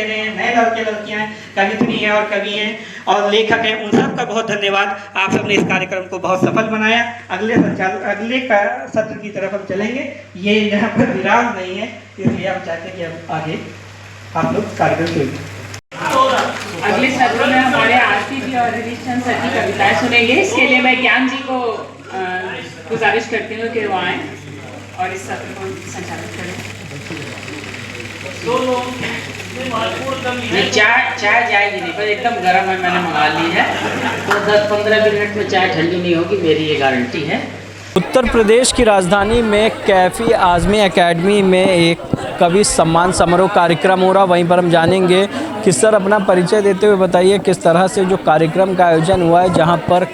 रहे हैं, नए लड़के लड़कियां हैं, कवित्री हैं और कवि हैं और लेखक हैं, उन सब का बहुत धन्यवाद। आप सबने इस कार्यक्रम को बहुत सफल बनाया। अगले सत्र की तरफ हम चलेंगे। ये यहाँ पर विराम नहीं है, इसलिए हम चाहते हैं कि हम आगे आप लोग कार्यक्रम शुरू। अगले सत्र में हमारे आरती जी और हरीश चंद्र सर की कविताएं सुनेंगे। इसके लिए मैं ज्ञान जी को गुजारिश करती हूँ कि वो आएँ और इस सत्र को संचालित करें। चाय जाएगी नहीं, पर एकदम गर्म है, मैंने मंगा ली है, तो 10-15 मिनट में चाय ठंडी नहीं होगी, मेरी ये गारंटी है। उत्तर प्रदेश की राजधानी में कैफ़ी आज़मी एकेडमी में एक कवि सम्मान समारोह कार्यक्रम हो रहा। वहीं पर हम जानेंगे कि सर अपना परिचय देते हुए बताइए किस तरह से जो कार्यक्रम का आयोजन हुआ है, जहां पर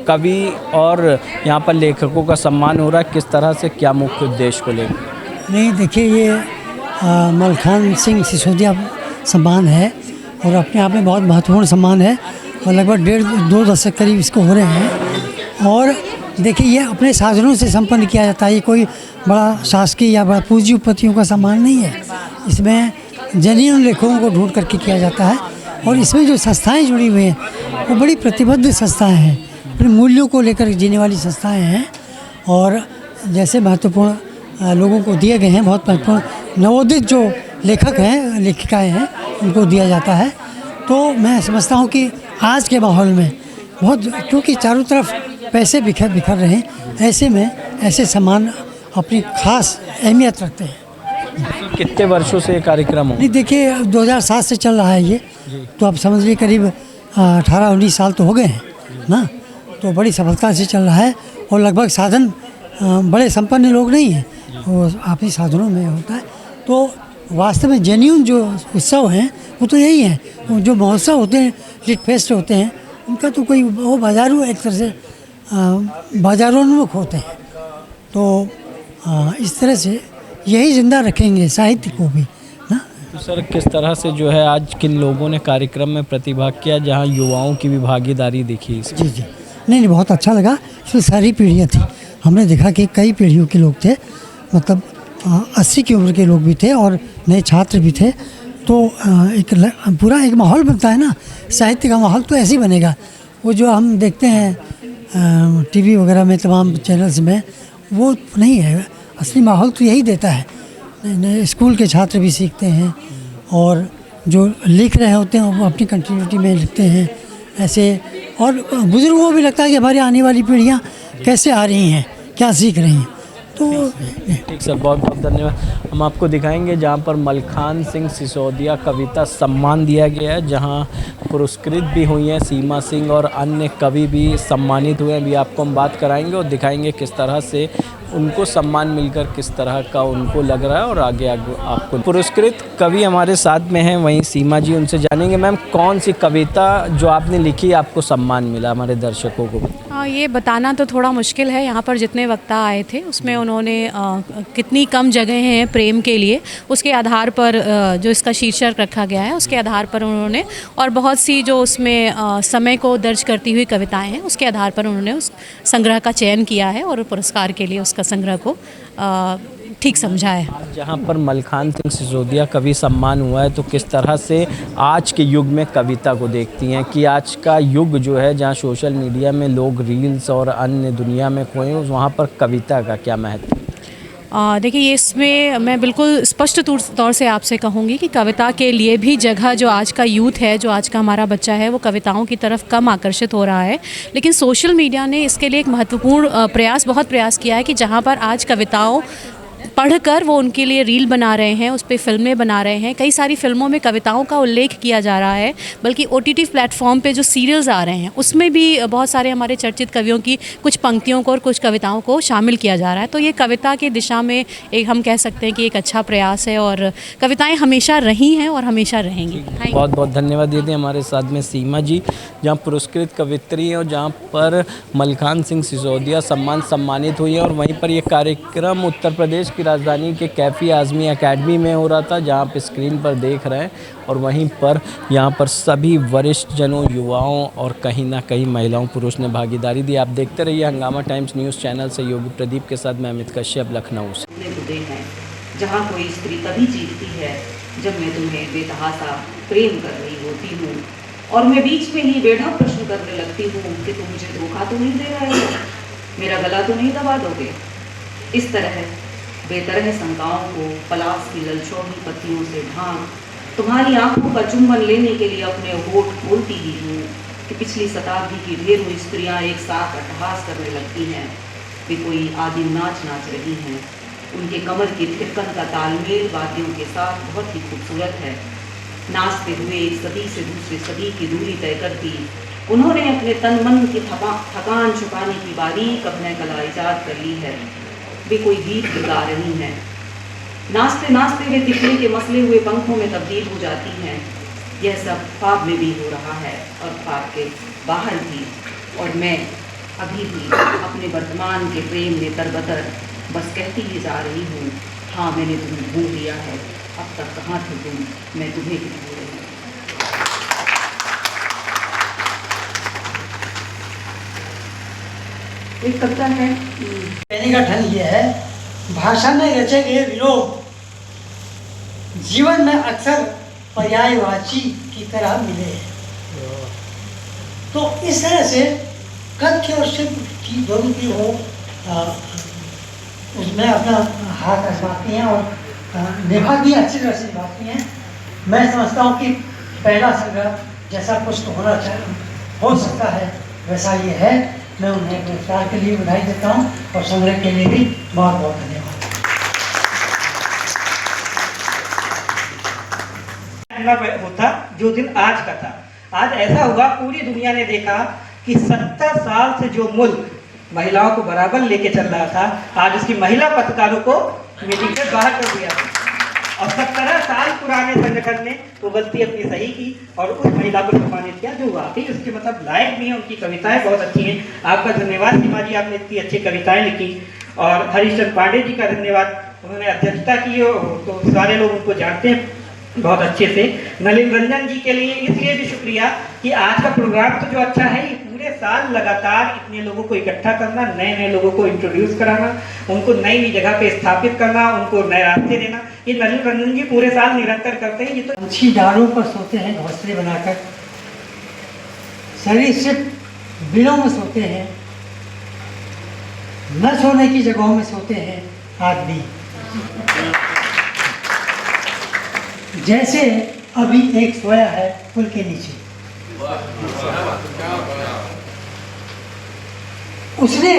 कवि और यहां पर लेखकों का सम्मान हो रहा है, किस तरह से, क्या मुख्य उद्देश्य को लेकर? नहीं, देखिए, ये मलखान सिंह सिसोदिया सम्मान है और अपने आप में बहुत महत्वपूर्ण सम्मान है और लगभग 1.5-2 दशक करीब इसको हो रहे हैं। और देखिए, ये अपने साधनों से संपन्न किया जाता है। ये कोई बड़ा शासकीय या बड़ा पूंजीपतियों का सम्मान नहीं है। इसमें जेन्युइन लेखकों को ढूंढ करके किया जाता है और इसमें जो संस्थाएं जुड़ी हुई हैं वो बड़ी प्रतिबद्ध संस्थाएं हैं, अपने मूल्यों को लेकर जीने वाली संस्थाएं हैं। और जैसे महत्वपूर्ण लोगों को दिए गए हैं, बहुत महत्वपूर्ण नवोदित जो लेखक हैं, लेखिकाएँ हैं, उनको दिया जाता है। तो मैं समझता हूँ कि आज के माहौल में बहुत, क्योंकि चारों तरफ पैसे बिखर रहे हैं, ऐसे में ऐसे सम्मान अपनी खास अहमियत रखते हैं। कितने वर्षों से ये कार्यक्रम हो? नहीं, देखिए, 2007 से चल रहा है ये, तो आप समझ लीजिए करीब 18-19 साल तो हो गए हैं ना। तो बड़ी सफलता से चल रहा है और लगभग साधन बड़े संपन्न लोग नहीं हैं, वो आप ही साधनों में होता है। तो वास्तव में जेन्युइन जो उत्सव हैं वो तो यही है। वो जो महोत्सव होते हैं, लिट फेस्ट होते हैं, उनका तो कोई वो बाजारू, एक तरह से बाजारोन्मुख होते हैं। तो इस तरह से यही जिंदा रखेंगे साहित्य को भी ना। तो सर किस तरह से जो है आज किन लोगों ने कार्यक्रम में प्रतिभाग किया, जहां युवाओं की भी भागीदारी दिखी? जी, नहीं, बहुत अच्छा लगा। इसमें सारी पीढ़ियाँ थी। हमने देखा कि कई पीढ़ियों के लोग थे, मतलब 80 की उम्र के लोग भी थे और नए छात्र भी थे। तो एक पूरा एक माहौल बनता है ना, साहित्य का माहौल तो ऐसे ही बनेगा। वो जो हम देखते हैं टीवी वगैरह में, तमाम चैनल्स में, वो नहीं है। असली माहौल तो यही देता है। स्कूल के छात्र भी सीखते हैं और जो लिख रहे होते हैं वो अपनी कंटिन्यूटी में लिखते हैं ऐसे। और बुजुर्गों को भी लगता है कि हमारी आने वाली पीढ़ियाँ कैसे आ रही हैं, क्या सीख रही हैं। तो ठीक सर, बहुत बहुत धन्यवाद। हम आपको दिखाएंगे जहां पर मलखान सिंह सिसोदिया कविता सम्मान दिया गया है, जहां पुरस्कृत भी हुई हैं सीमा सिंह और अन्य कवि भी सम्मानित हुए हैं। अभी आपको हम बात कराएंगे और दिखाएंगे किस तरह से उनको सम्मान मिलकर किस तरह का उनको लग रहा है। और आगे आपको पुरस्कृत कवि हमारे साथ में हैं, वहीं सीमा जी, उनसे जानेंगे मैम कौन सी कविता जो आपने लिखी आपको सम्मान मिला, हमारे दर्शकों को? ये बताना तो थोड़ा मुश्किल है। यहाँ पर जितने वक्ता आए थे उसमें उन्होंने कितनी कम जगह हैं प्रेम के लिए, उसके आधार पर जो इसका शीर्षक रखा गया है उसके आधार पर उन्होंने, और बहुत सी जो उसमें समय को दर्ज करती हुई कविताएं हैं उसके आधार पर उन्होंने उस संग्रह का चयन किया है और पुरस्कार के लिए उसका संग्रह को ठीक समझा है। जहाँ पर मलखान सिंह सिसोदिया कवि सम्मान हुआ है, तो किस तरह से आज के युग में कविता को देखती हैं कि आज का युग जो है जहाँ सोशल मीडिया में लोग रील्स और अन्य दुनिया में खोए, वहाँ पर कविता का क्या महत्व? देखिए, इसमें मैं बिल्कुल स्पष्ट तौर से आपसे कहूँगी कि कविता के लिए भी जगह, जो आज का यूथ है, जो आज का हमारा बच्चा है, वो कविताओं की तरफ कम आकर्षित हो रहा है। लेकिन सोशल मीडिया ने इसके लिए एक महत्वपूर्ण बहुत प्रयास किया है कि जहाँ पर आज कविताओं पढ़कर वो उनके लिए रील बना रहे हैं, उस पर फिल्में बना रहे हैं। कई सारी फिल्मों में कविताओं का उल्लेख किया जा रहा है, बल्कि OTT प्लेटफॉर्म पे जो सीरियल्स आ रहे हैं उसमें भी बहुत सारे हमारे चर्चित कवियों की कुछ पंक्तियों को और कुछ कविताओं को शामिल किया जा रहा है। तो ये कविता की दिशा में एक, हम कह सकते हैं कि एक अच्छा प्रयास है और कविताएँ हमेशा रही हैं और हमेशा रहेंगी। बहुत बहुत धन्यवाद दीदी। हमारे साथ में सीमा जी, जहाँ पुरस्कृत कवित्री हैं और जहाँ पर मलखान सिंह सिसोदिया सम्मानित हुई है, और वहीं पर ये कार्यक्रम उत्तर प्रदेश की राजधानी के कैफ़ी आज़मी एकेडमी में हो रहा था, जहाँ पे स्क्रीन पर देख रहे हैं। और वहीं पर यहाँ पर सभी वरिष्ठ जनों, युवाओं और कहीं ना कहीं महिलाओं पुरुष ने भागीदारी दी। आप देखते रहिए हंगामा टाइम्स न्यूज़ चैनल से योगी प्रदीप के साथ मैं अमित कश्यप, लखनऊ से। जहाँ कोई स्त्री तभी जीतती है जब मैं तुम्हें बेतहासा प्रेम कर रही होती हूँ और मैं बीच में ही बेढा प्रश्न करने लगती हूँ कि तुम मुझे धोखा तो नहीं दे रहे हो, मेरा गला तो नहीं दबा दोगे। इस तरह बेतरह शंकाओं को पलाश की ललचौनी पत्तियों से ढांक तुम्हारी आंखों का चुंबन लेने के लिए अपने होठ खोलती ही हूँ कि पिछली शताब्दी की ढेरों स्त्रियाँ एक साथ अट्टहास करने लगती हैं। वे कोई आदिम नाच नाच रही हैं। उनके कमर की थिरकन का तालमेल वाद्यों के साथ बहुत ही खूबसूरत है। नाचते हुए एक सदी से दूसरी सदी की दूरी तय कर दी उन्होंने अपने तन मन की थकान छुपाने की बारीक अभिनय कला ईजाद कर ली है। वे कोई गीत गा रही हैं। नाचते नाचते वे तितली के मसले हुए पंखों में तब्दील हो जाती हैं। यह सब ख्वाब में भी हो रहा है और ख्वाब के बाहर भी। और मैं अभी भी अपने वर्तमान के प्रेम में तरबतर बस कहती ही जा रही हूँ, हाँ मैंने तुम्हें भूल लिया है, अब तक कहाँ थे तुम, मैं तुम्हें भी भूल रही हूँ। एक कविता है। कहने का ढंग यह है, भाषा में रचे गए विलोप जीवन में अक्सर पर्यायवाची की तरह मिले हैं। तो इस तरह से कथ्य और शिल्प की दोनों की हो उसमें अपना हाथ आजमाती हैं और निभा भी अच्छी तरह से निभाती हैं। मैं समझता हूँ कि पहला संग्रह जैसा कुछ तो होना चाहिए, हो सकता है वैसा ये है। मैं उन्हें पुरस्कार के लिए बधाई देता हूँ और संग्रह के लिए भी बहुत बहुत धन्यवाद। होता जो दिन आज का था। आज ऐसा हुआ, पूरी दुनिया ने देखा कि 70 साल से जो मुल्क महिलाओं को बराबर लेके चल रहा था, आज उसकी महिला पत्रकारों को मीटिंग से बाहर कर दिया और 17 साल पुराने संगठन ने वो गलती अपनी सही की और उस महिला को सम्मानित किया जो वाकई उसके मतलब लायक भी है। उनकी कविताएं बहुत अच्छी हैं। आपका धन्यवाद सीमा जी, आपने इतनी अच्छी कविताएं लिखी। और हरीशचंद्र पांडे जी का धन्यवाद, उन्होंने अध्यक्षता की तो सारे लोग उनको जानते हैं बहुत अच्छे से। नलिन रंजन जी के लिए इसलिए भी शुक्रिया कि आज का प्रोग्राम तो जो अच्छा है, ये पूरे साल लगातार इतने लोगों को इकट्ठा करना, नए नए लोगों को इंट्रोड्यूस कराना, उनको नई नई जगह पे स्थापित करना, उनको नए रास्ते देना, ये नलिन रंजन जी पूरे साल निरंतर करते हैं। ये तो पंछी डालों पर सोते हैं घोंसले बनाकर, सरीसृप बिलों में सोते हैं, न सोने की जगहों में सोते हैं आदमी। जैसे अभी एक सोया है पुल के नीचे, उसने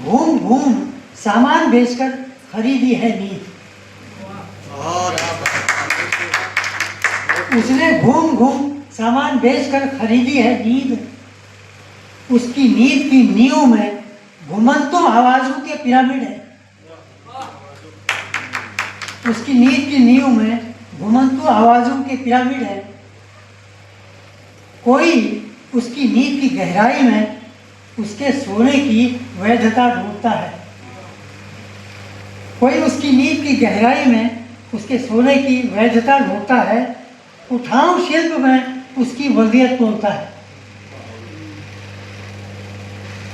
घूम घूम सामान बेचकर खरीदी है नींद। उसने घूम घूम सामान बेचकर खरीदी है नींद। उसकी नींद की नींव में घुमंतुम आवाजों के पिरामिड है। उसकी नींद की नींव में घुमंतु आवाजों के पिरामिड है। कोई उसकी नींद की गहराई में उसके सोने की वैधता ढूंढता है। कोई उसकी नींद की गहराई में उसके सोने की वैधता ढूंढता है। उठाऊ शिल्प में उसकी वरीयत तोड़ता है।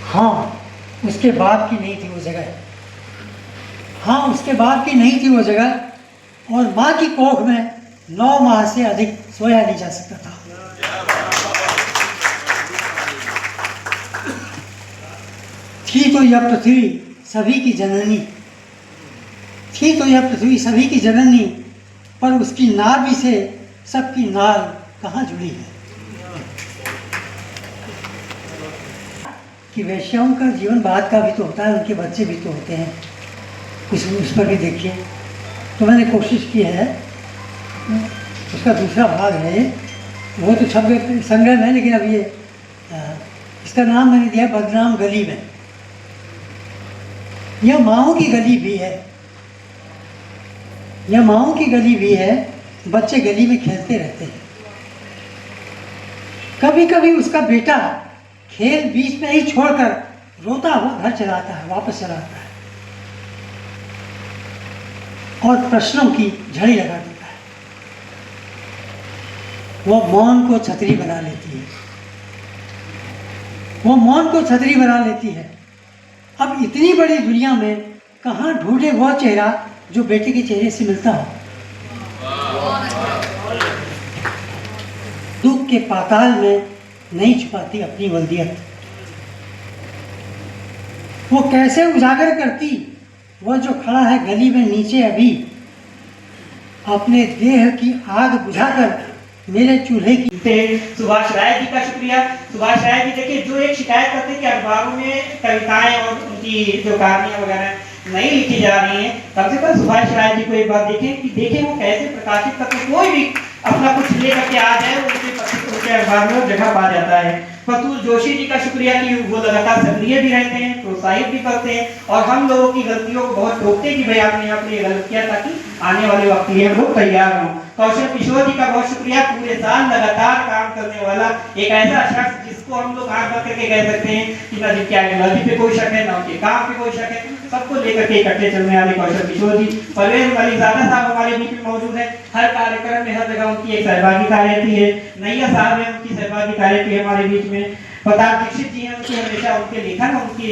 हाँ, उसके बाप की नहीं थी वो जगह। हाँ, उसके बाप की नहीं थी वो जगह और माँ की कोख में 9 माह से अधिक सोया नहीं जा सकता था। थी तो यह पृथ्वी सभी की जननी, थी तो यह पृथ्वी सभी की जननी, पर उसकी नाभि से सबकी नाल कहाँ जुड़ी है। कि वेश्याओं का जीवन बाद का भी तो होता है, उनके बच्चे भी तो होते हैं, कुछ उस पर भी देखिए। तो मैंने कोशिश की है, उसका दूसरा भाग है, वो तो छप संग्रह है, लेकिन अब ये इसका नाम मैंने दिया बदनाम गली में। यह माओं की गली भी है, यह माओं की गली भी है। बच्चे गली में खेलते रहते हैं। कभी कभी उसका बेटा खेल बीच में ही छोड़कर रोता हुआ घर चलाता है, वापस चलाता है और प्रश्नों की झड़ी लगा देता है। वो मौन को छतरी बना लेती है, वो मौन को छतरी बना लेती है। अब इतनी बड़ी दुनिया में कहाँ ढूंढे वो चेहरा जो बेटे के चेहरे से मिलता हो। दुख के पाताल में नहीं छुपाती अपनी वल्दियत। वो कैसे उजागर करती वह जो खड़ा है गली में नीचे अभी, अपने देह की आग बुझाकर मेरे चूल्हे की। सुभाष राय जी का शुक्रिया। सुभाष राय जी देखिए, जो एक शिकायत करते हैं कि अखबारों में कविताएं और उनकी जो कहानियां वगैरह नहीं लिखी जा रही हैं, कम से कम सुभाष राय जी को एक बार देखें कि देखें वो कैसे प्रकाशित करते, कोई भी अपना कुछ लेकर के आ जाए उनके अखबार में जगह पा जाता है। फतूल जोशी जी का शुक्रिया कि वो लगातार सक्रिय भी रहते हैं, प्रोत्साहित भी करते हैं और हम लोगों की गलतियों को बहुत टोकते हैं कि भाई आपने यहाँ पर ये गलत किया, ताकि आने वाले वक्त के लिए हम लोग तैयार हों। कौशल किशोर जी का बहुत शुक्रिया, पूरे साल लगातार काम करने वाला एक ऐसा शख्स जिसको हम लोग आंख बंद करके कह सकते हैं कि ना जिनकी आइडियोलॉजी पे कोई शक है, ना उनके काम पे कोई शक है, सबको लेकर के इकट्ठे चलने वाले कौशल किशोर जी। परवेज अलीजादा साहब हमारे बीच में मौजूद है, हर कार्यक्रम में हर जगह उनकी एक सहभागिता रहती है। नैया साहब है, उनकी सहभागिता रहती है हमारे बीच में। प्रताप दीक्षित जी हैं, उनकी हमेशा उनके लेखन उनकी